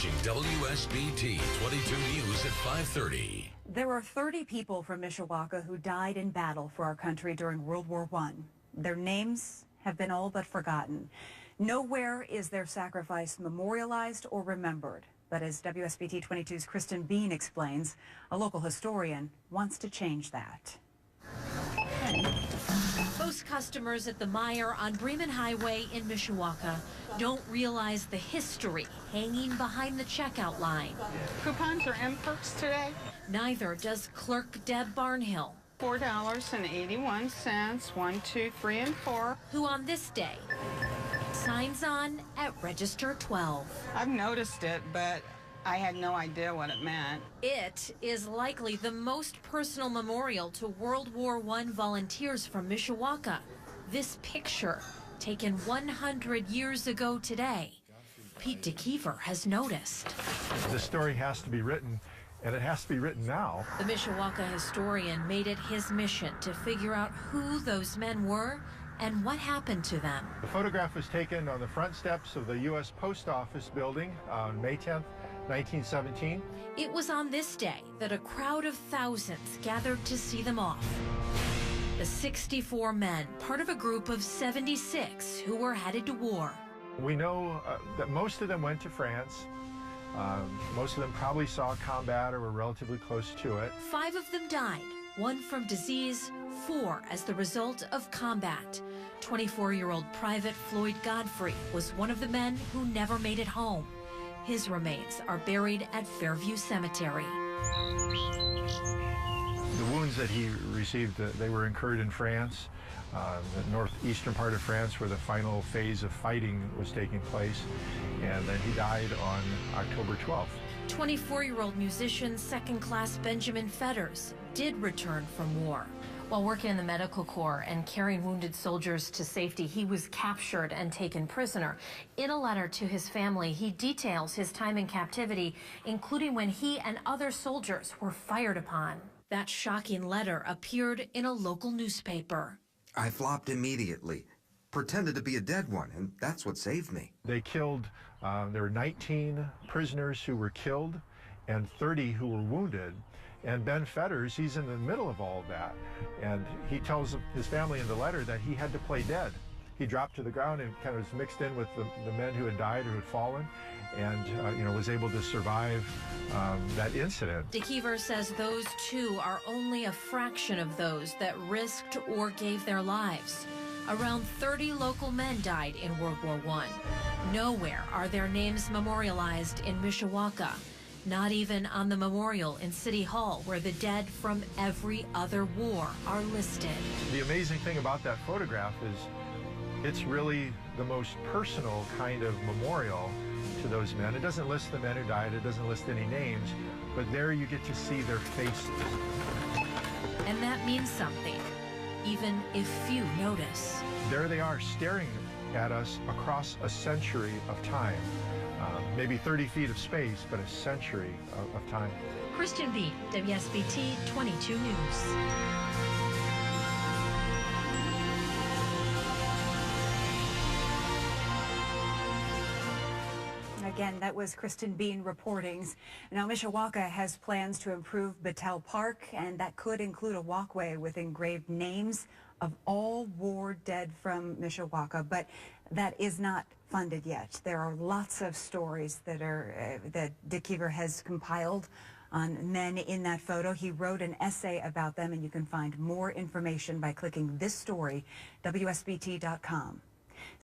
watching WSBT-22 News at 5:30. There are 30 people from Mishawaka who died in battle for our country during World War I. Their names have been all but forgotten. Nowhere is their sacrifice memorialized or remembered. But as WSBT-22's Kristen Bean explains, a local historian wants to change that. Most customers at the Meijer on Bremen Highway in Mishawaka don't realize the history hanging behind the checkout line. Coupons are in perks today. Neither does clerk Deb Barnhill. $4.81, 1, 2, 3, and 4. Who on this day signs on at register 12. I've noticed it, but I had no idea what it meant. It is likely the most personal memorial to World War I volunteers from Mishawaka. This picture, taken 100 years ago today. Pete DeKeever has noticed. The story has to be written, and it has to be written now. The Mishawaka historian made it his mission to figure out who those men were and what happened to them. The photograph was taken on the front steps of the U.S. Post Office building on May 10th, 1917. It was on this day that a crowd of thousands gathered to see them off. The 64 men, part of a group of 76 who were headed to war. We know that most of them went to France. Most of them probably saw combat or were relatively close to it. 5 of them died, 1 from disease, 4 as the result of combat. 24-year-old Private Floyd Godfrey was one of the men who never made it home. His remains are buried at Fairview Cemetery. The wounds that he received, they were incurred in France, the northeastern part of France, where the final phase of fighting was taking place, and then he died on October 12th. 24-year-old musician second-class Benjamin Fetters did return from war. While working in the medical corps and carrying wounded soldiers to safety, he was captured and taken prisoner. In a letter to his family, he details his time in captivity, including when he and other soldiers were fired upon. That shocking letter appeared in a local newspaper. I flopped immediately, pretended to be a dead one, and that's what saved me. They killed, there were 19 prisoners who were killed and 30 who were wounded. And Ben Fetters, he's in the middle of all of that. And he tells his family in the letter that he had to play dead. He dropped to the ground and kind of was mixed in with the men who had died or who had fallen, and was able to survive that incident. DeKeever says those two are only a fraction of those that risked or gave their lives. Around 30 local men died in World War I. Nowhere are their names memorialized in Mishawaka. Not even on the memorial in City Hall, where the dead from every other war are listed. The amazing thing about that photograph is it's really the most personal kind of memorial to those men. It doesn't list the men who died, it doesn't list any names, but there you get to see their faces. And that means something, even if few notice. There they are, staring at us across a century of time. Maybe 30 feet of space, but a century of time. Kristen Bean, WSBT-22 News. Again, that was Kristen Bean reporting. Now, Mishawaka has plans to improve Battelle Park, and that could include a walkway with engraved names of all war dead from Mishawaka, but that is not funded yet. There are lots of stories that DeKeever has compiled on men in that photo. He wrote an essay about them, and you can find more information by clicking this story, WSBT.com.